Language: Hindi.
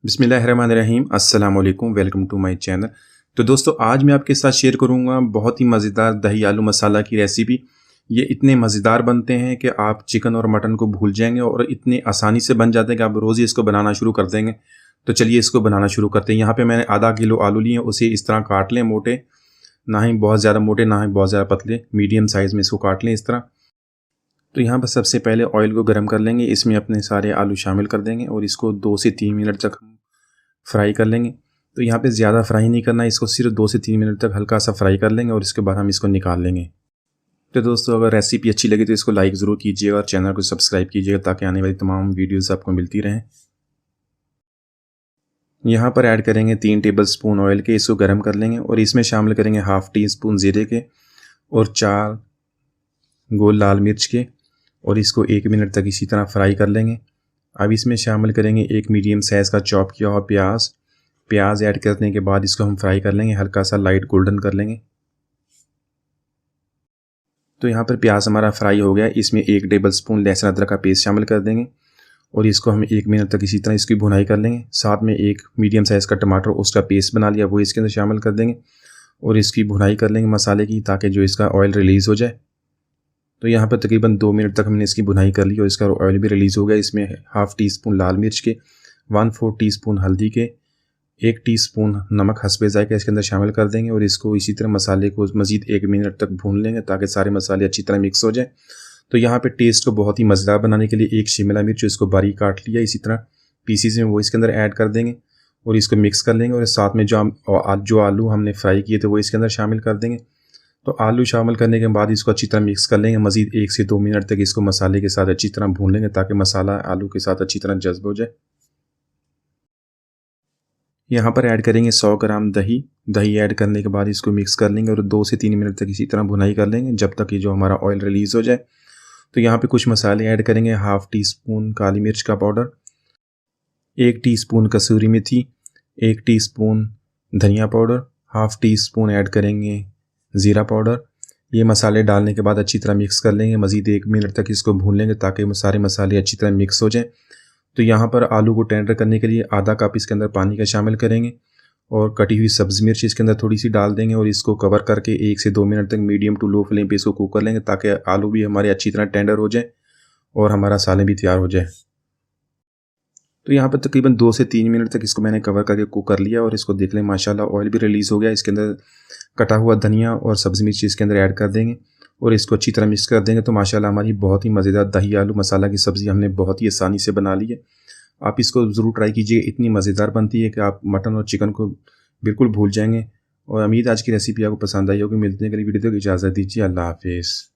बिस्मिल्लाहिर्रहमानिर्रहीम अस्सलाम वालेकुम, वेलकम टू माय चैनल। तो दोस्तों आज मैं आपके साथ शेयर करूंगा बहुत ही मज़ेदार दही आलू मसाला की रेसिपी। ये इतने मज़ेदार बनते हैं कि आप चिकन और मटन को भूल जाएंगे और इतने आसानी से बन जाते हैं कि आप रोज़ ही इसको बनाना शुरू कर देंगे। तो चलिए इसको बनाना शुरू करते हैं। यहाँ पे मैंने आधा किलो आलू लिए, उसे इस तरह काट लें, मोटे ना ही बहुत ज़्यादा मोटे ना ही बहुत ज़्यादा पतले, मीडियम साइज़ में इसको काट लें इस तरह। तो यहाँ पर सबसे पहले ऑयल को गर्म कर लेंगे, इसमें अपने सारे आलू शामिल कर देंगे और इसको 2 से 3 मिनट तक हम फ्राई कर लेंगे। तो यहाँ पे ज़्यादा फ्राई नहीं करना है, इसको सिर्फ 2 से 3 मिनट तक हल्का सा फ्राई कर लेंगे और इसके बाद हम इसको निकाल लेंगे। तो दोस्तों अगर रेसिपी अच्छी लगी तो इसको लाइक ज़रूर कीजिएगा और चैनल को सब्सक्राइब कीजिएगा ताकि आने वाली तमाम वीडियोज़ आपको मिलती रहें। यहाँ पर ऐड करेंगे 3 टेबलस्पून ऑयल के, इसको गर्म कर लेंगे और इसमें शामिल करेंगे हाफ़ टी स्पून ज़ीरे के और 4 गोल लाल मिर्च के और इसको 1 मिनट तक इसी तरह फ्राई कर लेंगे। अब इसमें शामिल करेंगे एक मीडियम साइज़ का चॉप किया हुआ प्याज ऐड करने के बाद इसको हम फ्राई कर लेंगे, हल्का सा लाइट गोल्डन कर लेंगे। तो यहाँ पर प्याज हमारा फ्राई हो गया, इसमें 1 टेबलस्पून लहसुन अदरक का पेस्ट शामिल कर देंगे और इसको हम 1 मिनट तक इसी तरह इसकी भुनाई कर लेंगे। साथ में एक मीडियम साइज़ का टमाटर उसका पेस्ट बना लिया वो इसके अंदर शामिल कर देंगे और इसकी भुनाई कर लेंगे मसाले की, ताकि जो इसका ऑयल रिलीज़ हो जाए। तो यहाँ पर तकरीबन 2 मिनट तक हमने इसकी भुनाई कर ली और इसका ऑयल भी रिलीज़ हो गया। इसमें हाफ़ टी स्पून लाल मिर्च के, 1/4 टीस्पून हल्दी के, 1 टीस्पून नमक हस्बे ज़ायक़ा इसके अंदर शामिल कर देंगे और इसको इसी तरह मसाले को मज़ीद 1 मिनट तक भून लेंगे ताकि सारे मसाले अच्छी तरह मिक्स हो जाए। तो यहाँ पे टेस्ट को बहुत ही मज़ेदार बनाने के लिए 1 शिमला मिर्च इसको बारीक काट लिया इसी तरह पीसीज में, वो इसके अंदर ऐड कर देंगे और इसको मिक्स कर लेंगे और साथ में जो आलू हमने फ्राई किए थे वो इसके अंदर शामिल कर देंगे। तो आलू शामिल करने के बाद इसको अच्छी तरह मिक्स कर लेंगे, मज़ीद 1 से 2 मिनट तक इसको मसाले के साथ अच्छी तरह भून लेंगे ताकि मसाला आलू के साथ अच्छी तरह जज़्ब हो जाए। यहाँ पर ऐड करेंगे 100 ग्राम दही ऐड करने के बाद इसको मिक्स कर लेंगे और 2 से 3 मिनट तक इसी तरह भुनाई कर लेंगे जब तक ये जो हमारा ऑयल रिलीज़ हो जाए। तो यहाँ पे कुछ मसाले ऐड करेंगे, हाफ़ टी स्पून काली मिर्च का पाउडर, 1 टीस्पून कसूरी मेथी, 1 टीस्पून धनिया powder, half tea spoon add करेंगे ज़ीरा पाउडर। ये मसाले डालने के बाद अच्छी तरह मिक्स कर लेंगे, मज़ीद 1 मिनट तक इसको भून लेंगे ताकि सारे मसाले अच्छी तरह मिक्स हो जाएं। तो यहाँ पर आलू को टेंडर करने के लिए आधा कप इसके अंदर पानी का शामिल करेंगे और कटी हुई सब्ज़ी मिर्च इसके अंदर थोड़ी सी डाल देंगे और इसको कवर करके 1 से 2 मिनट तक मीडियम टू लो फ्लेम पे इसको कुक कर लेंगे ताकि आलू भी हमारे अच्छी तरह टेंडर हो जाए और हमारा सालन भी तैयार हो जाए। तो यहाँ पर तकरीबन 2 से 3 मिनट तक इसको मैंने कवर करके कुक कर लिया और इसको देख लें माशाल्लाह ऑयल भी रिलीज़ हो गया। इसके अंदर कटा हुआ धनिया और सब्ज़ी मिर्च इसके अंदर ऐड कर देंगे और इसको अच्छी तरह मिक्स कर देंगे। तो माशाल्लाह हमारी बहुत ही मज़ेदार दही आलू मसाला की सब्ज़ी हमने बहुत ही आसानी से बना ली है। आप इसको ज़रूर ट्राई कीजिए, इतनी मज़ेदार बनती है कि आप मटन और चिकन को बिल्कुल भूल जाएंगे। और उम्मीद आज की रेसिपी आपको पसंद आई होगी। मिलते हैं अगली वीडियो तक, इजाज़त दीजिए, अल्लाह हाफ़िज़।